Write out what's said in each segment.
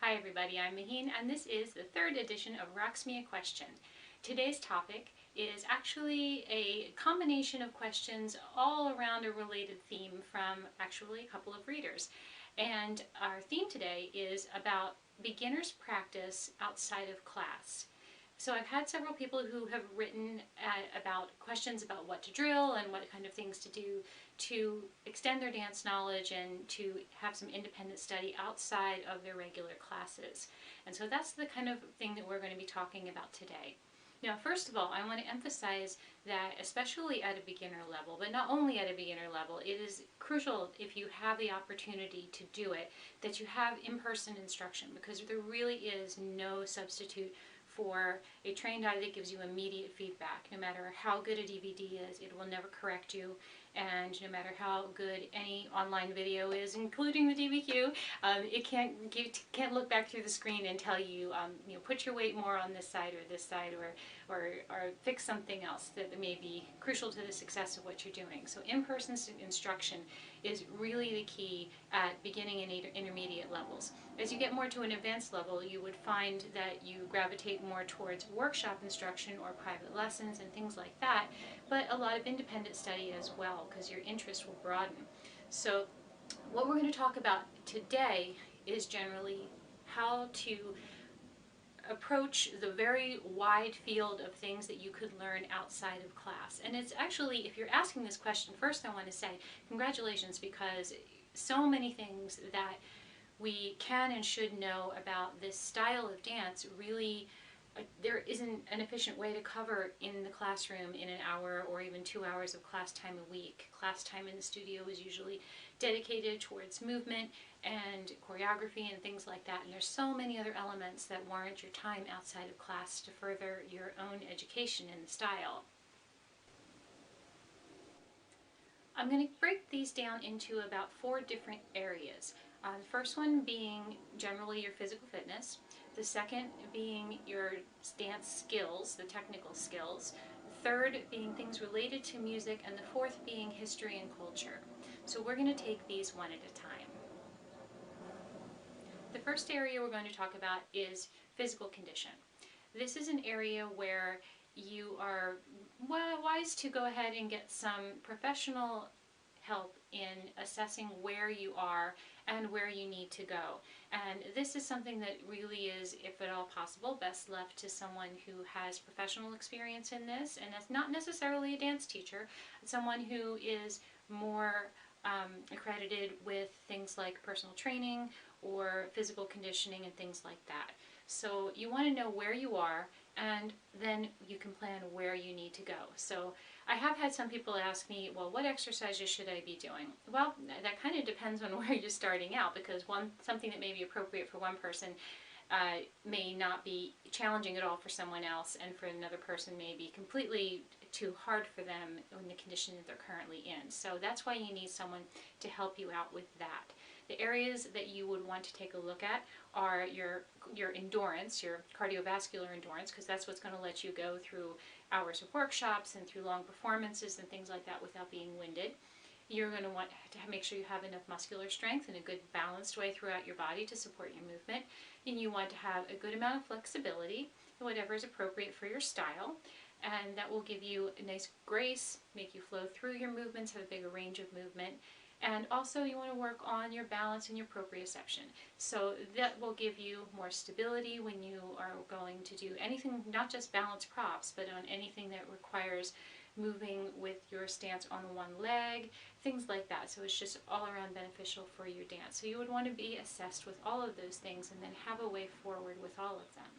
Hi everybody, I'm Mahin and this is the third edition of Raks Me a Question. Today's topic is actually a combination of questions all around a related theme from actually a couple of readers. And our theme today is about beginner's practice outside of class. So I've had several people who have written about questions about what to drill and what kind of things to do to extend their dance knowledge and to have some independent study outside of their regular classes. And so that's the kind of thing that we're going to be talking about today. Now, first of all, I want to emphasize that especially at a beginner level, but not only at a beginner level, it is crucial if you have the opportunity to do it, that you have in-person instruction, because there really is no substitute for a trained eye that gives you immediate feedback. No matter how good a DVD is, it will never correct you, and no matter how good any online video is, including the DBQ, it can't look back through the screen and tell you, put your weight more on this side, or fix something else that may be crucial to the success of what you're doing. So in-person instruction is really the key at beginning and intermediate levels. As you get more to an advanced level, you would find that you gravitate more towards workshop instruction or private lessons and things like that, but a lot of independent study as well, because your interest will broaden. So what we're going to talk about today is generally how to approach the very wide field of things that you could learn outside of class. And it's actually, if you're asking this question, first I want to say congratulations, because so many things that we can and should know about this style of dance really there isn't an efficient way to cover in the classroom in an hour or even 2 hours of class time a week. Class time in the studio is usually dedicated towards movement and choreography and things like that, and there's so many other elements that warrant your time outside of class to further your own education in the style. I'm going to break these down into about 4 different areas. The first one being generally your physical fitness, the second being your dance skills, the technical skills, the third being things related to music, and the fourth being history and culture. So we're going to take these one at a time. The first area we're going to talk about is physical condition. This is an area where you are wise to go ahead and get some professional help in assessing where you are and where you need to go. And this is something that really is, if at all possible, best left to someone who has professional experience in this, and that's not necessarily a dance teacher, someone who is more accredited with things like personal training or physical conditioning and things like that. So you want to know where you are, and then you can plan where you need to go. So I have had some people ask me, well, what exercises should I be doing? Well, that kind of depends on where you're starting out, because something that may be appropriate for one person may not be challenging at all for someone else, and for another person may be completely too hard for them in the condition that they're currently in. So that's why you need someone to help you out with that. The areas that you would want to take a look at are your endurance, your cardiovascular endurance, because that's what's going to let you go through hours of workshops and through long performances and things like that without being winded. You're going to want to make sure you have enough muscular strength and a good balanced way throughout your body to support your movement. And you want to have a good amount of flexibility, whatever is appropriate for your style. And that will give you a nice grace, make you flow through your movements, have a bigger range of movement. And also you want to work on your balance and your proprioception. So that will give you more stability when you are going to do anything, not just balance props, but on anything that requires moving with your stance on one leg, things like that. So it's just all around beneficial for your dance. So you would want to be assessed with all of those things and then have a way forward with all of them.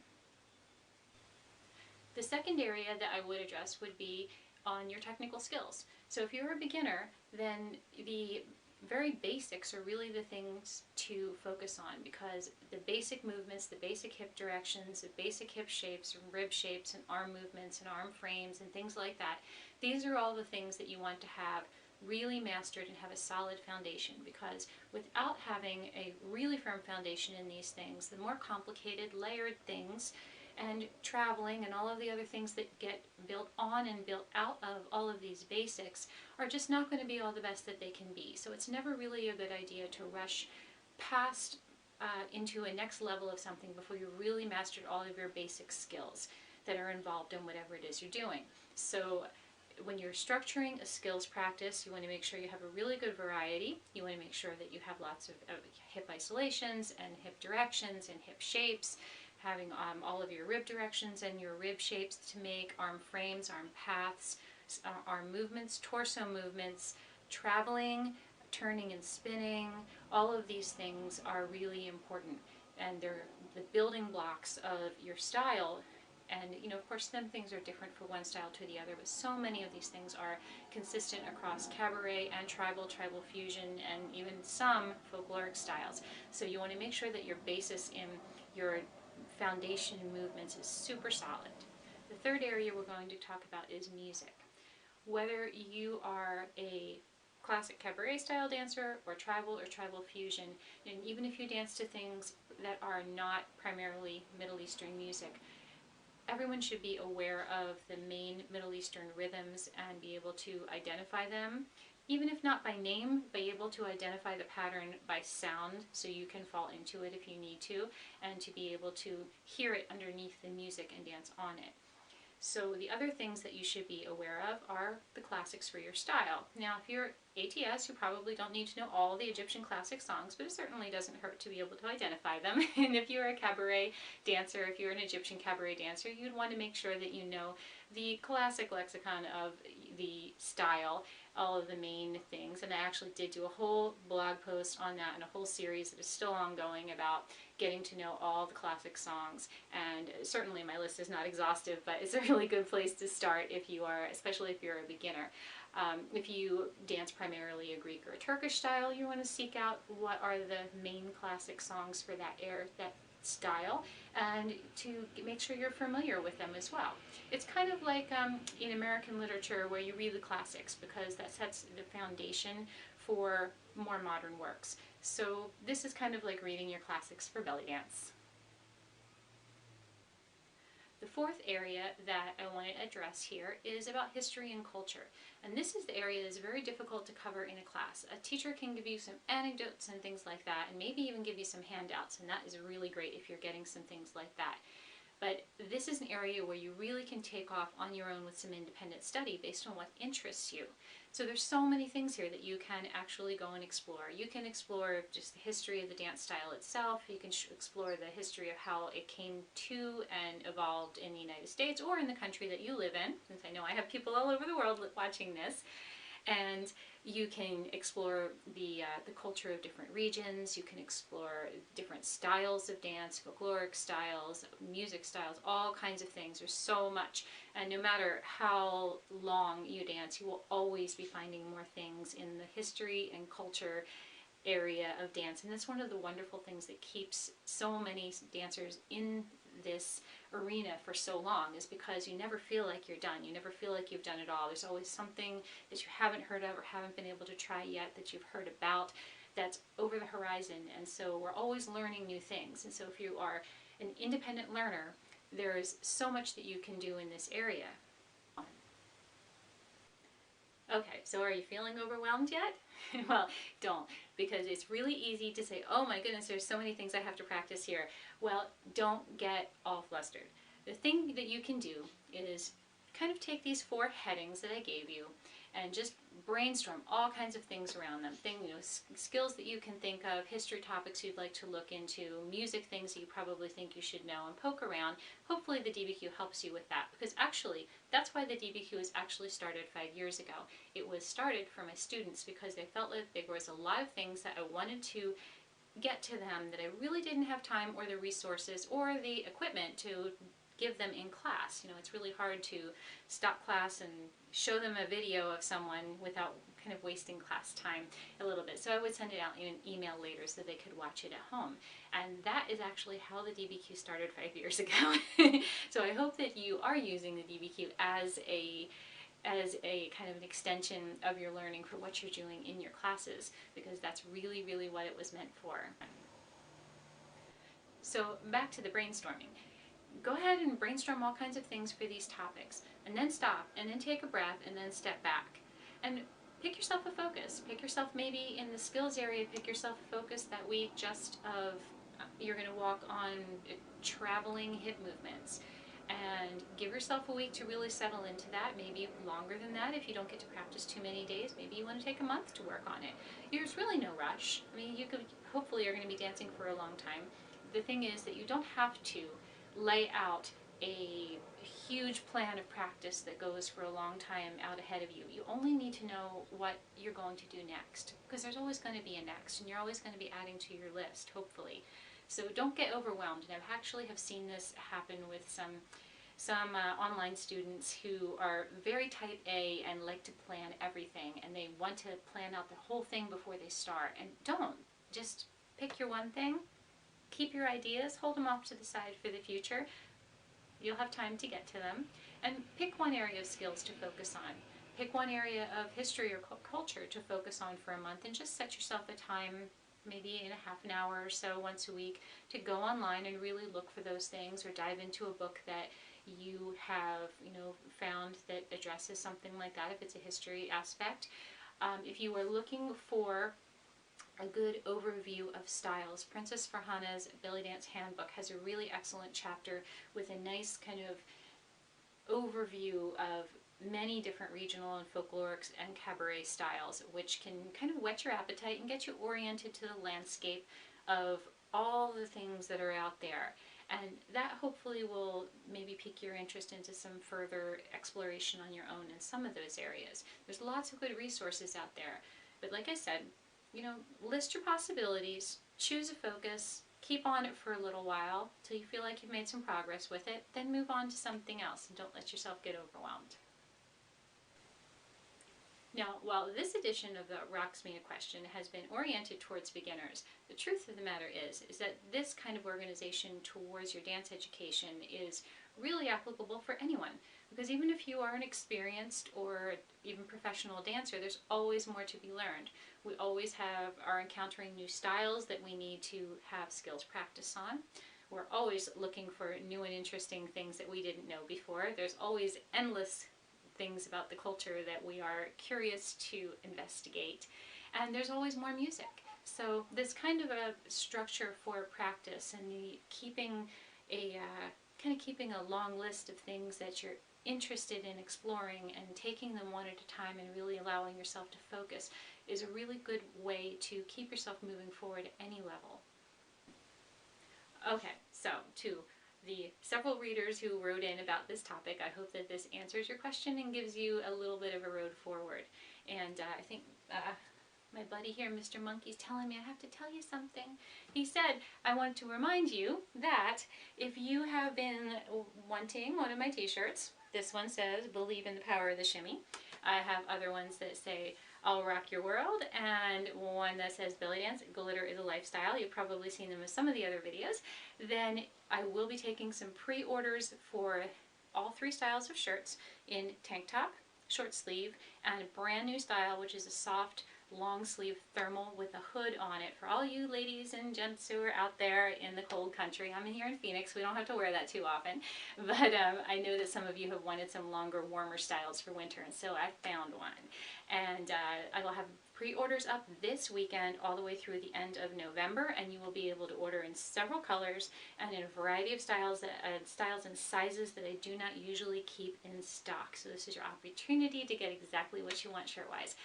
The second area that I would address would be on your technical skills. So if you're a beginner, then the very basics are really the things to focus on, because the basic movements, the basic hip directions, the basic hip shapes and rib shapes and arm movements and arm frames and things like that, these are all the things that you want to have really mastered and have a solid foundation, because without having a really firm foundation in these things, the more complicated, layered things and traveling and all of the other things that get built on and built out of all of these basics are just not going to be all the best that they can be. So it's never really a good idea to rush past into a next level of something before you really mastered all of your basic skills that are involved in whatever it is you're doing. So when you're structuring a skills practice, you want to make sure you have a really good variety. You want to make sure that you have lots of hip isolations and hip directions and hip shapes, having all of your rib directions and your rib shapes to make, arm frames, arm paths, arm movements, torso movements, traveling, turning and spinning. All of these things are really important, and they're the building blocks of your style. And, you know, of course, some things are different for one style to the other, but so many of these things are consistent across cabaret and tribal fusion, and even some folkloric styles. So you want to make sure that your basis in your foundation movements is super solid. The third area we're going to talk about is music. Whether you are a classic cabaret style dancer or tribal fusion, and even if you dance to things that are not primarily Middle Eastern music, everyone should be aware of the main Middle Eastern rhythms and be able to identify them, even if not by name, be able to identify the pattern by sound so you can fall into it if you need to, and to be able to hear it underneath the music and dance on it. So the other things that you should be aware of are the classics for your style. Now, if you're ATS, you probably don't need to know all the Egyptian classic songs, but it certainly doesn't hurt to be able to identify them. And if you're a cabaret dancer, if you're an Egyptian cabaret dancer, you'd want to make sure that you know the classic lexicon of the style, all of the main things. And I actually did do a whole blog post on that and a whole series that is still ongoing about getting to know all the classic songs. And certainly my list is not exhaustive, but it's a really good place to start if you are, especially if you're a beginner. If you dance primarily a Greek or a Turkish style, you want to seek out what are the main classic songs for that style, and to make sure you're familiar with them as well. It's kind of like in American literature where you read the classics, because that sets the foundation for more modern works. So this is kind of like reading your classics for belly dance. The fourth area that I want to address here is about history and culture. And this is the area that's very difficult to cover in a class. A teacher can give you some anecdotes and things like that, and maybe even give you some handouts, and that is really great if you're getting some things like that. But this is an area where you really can take off on your own with some independent study based on what interests you. So there's so many things here that you can actually go and explore. You can explore just the history of the dance style itself. You can explore the history of how it came to and evolved in the United States or in the country that you live in, since I know I have people all over the world watching this. And you can explore the culture of different regions. You can explore different styles of dance, folkloric styles, music styles, all kinds of things. There's so much. And no matter how long you dance, you will always be finding more things in the history and culture area of dance. And that's one of the wonderful things that keeps so many dancers in this arena for so long, is because you never feel like you're done. You never feel like you've done it all. There's always something that you haven't heard of or haven't been able to try yet that you've heard about that's over the horizon. And so we're always learning new things. And so if you are an independent learner, there's so much that you can do in this area. Okay, so are you feeling overwhelmed yet? Well, don't, because it's really easy to say, oh my goodness, there's so many things I have to practice here. Well, don't get all flustered. The thing that you can do is kind of take these 4 headings that I gave you and just brainstorm all kinds of things around them. Skills that you can think of, history topics you'd like to look into, music things that you probably think you should know, and poke around. Hopefully the DBQ helps you with that, because actually that's why the DBQ was actually started 5 years ago. It was started for my students because they felt like there was a lot of things that I wanted to get to them that I really didn't have time or the resources or the equipment to give them in class. You know, it's really hard to stop class and show them a video of someone without kind of wasting class time a little bit. So I would send it out in an email later so they could watch it at home. And that is actually how the DBQ started 5 years ago. So I hope that you are using the DBQ as a kind of an extension of your learning for what you're doing in your classes, because that's really, really what it was meant for. So back to the brainstorming. Go ahead and brainstorm all kinds of things for these topics, and then stop, and then take a breath, and then step back. And pick yourself a focus. Pick yourself, maybe in the skills area, pick yourself a focus that week just of You're going to walk on traveling hip movements. And give yourself a week to really settle into that, maybe longer than that if you don't get to practice too many days. Maybe you want to take a month to work on it. There's really no rush. I mean, you could, hopefully you're going to be dancing for a long time. The thing is that you don't have to lay out a huge plan of practice that goes for a long time out ahead of you. You only need to know what you're going to do next, because there's always going to be a next, and you're always going to be adding to your list, hopefully. So don't get overwhelmed. And I actually have seen this happen with some online students who are very type A and like to plan everything, and they want to plan out the whole thing before they start. And don't. Just pick your one thing, keep your ideas, hold them off to the side for the future. You'll have time to get to them. And pick one area of skills to focus on. Pick one area of history or culture to focus on for a month, and just set yourself a time, maybe in a half an hour or so once a week, to go online and really look for those things, or dive into a book that you have, found that addresses something like that, if it's a history aspect. If you are looking for a good overview of styles, Princess Farhana's Bellydance Handbook has a really excellent chapter with a nice kind of overview of many different regional and folkloric and cabaret styles, which can kind of whet your appetite and get you oriented to the landscape of all the things that are out there. And that hopefully will maybe pique your interest into some further exploration on your own in some of those areas. There's lots of good resources out there. But like I said, list your possibilities, choose a focus, keep on it for a little while till you feel like you've made some progress with it, then move on to something else, and don't let yourself get overwhelmed. Now, while this edition of the Raks Me a Question has been oriented towards beginners, the truth of the matter is that this kind of organization towards your dance education is really applicable for anyone. Because even if you are an experienced or even professional dancer, there's always more to be learned. We always are encountering new styles that we need to have skills practice on. We're always looking for new and interesting things that we didn't know before. There's always endless things about the culture that we are curious to investigate, and there's always more music. So this kind of a structure for practice, and the keeping a long list of things that you're interested in exploring and taking them one at a time and really allowing yourself to focus, is a really good way to keep yourself moving forward at any level. Okay, so to the several readers who wrote in about this topic, I hope that this answers your question and gives you a little bit of a road forward. And I think my buddy here, Mr. Monkey's telling me I have to tell you something. He said, I want to remind you that if you have been wanting one of my t-shirts, this one says, "Believe in the Power of the Shimmy." I have other ones that say, "I'll Rock Your World," and one that says, "Bellydance, Glitter is a Lifestyle." You've probably seen them in some of the other videos. Then I will be taking some pre-orders for all three styles of shirts in tank top, short sleeve, and a brand new style, which is a soft long sleeve thermal with a hood on it for all you ladies and gents who are out there in the cold country. I'm here in Phoenix, we don't have to wear that too often, but I know that some of you have wanted some longer, warmer styles for winter, and so I found one. And I will have pre-orders up this weekend all the way through the end of November, and you will be able to order in several colors and in a variety of styles and sizes that I do not usually keep in stock. So this is your opportunity to get exactly what you want shirt-wise.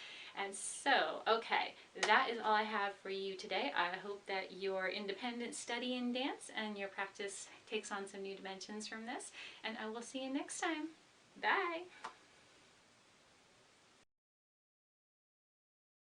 And so, okay, that is all I have for you today. I hope that your independent study in dance and your practice takes on some new dimensions from this, and I will see you next time. Bye!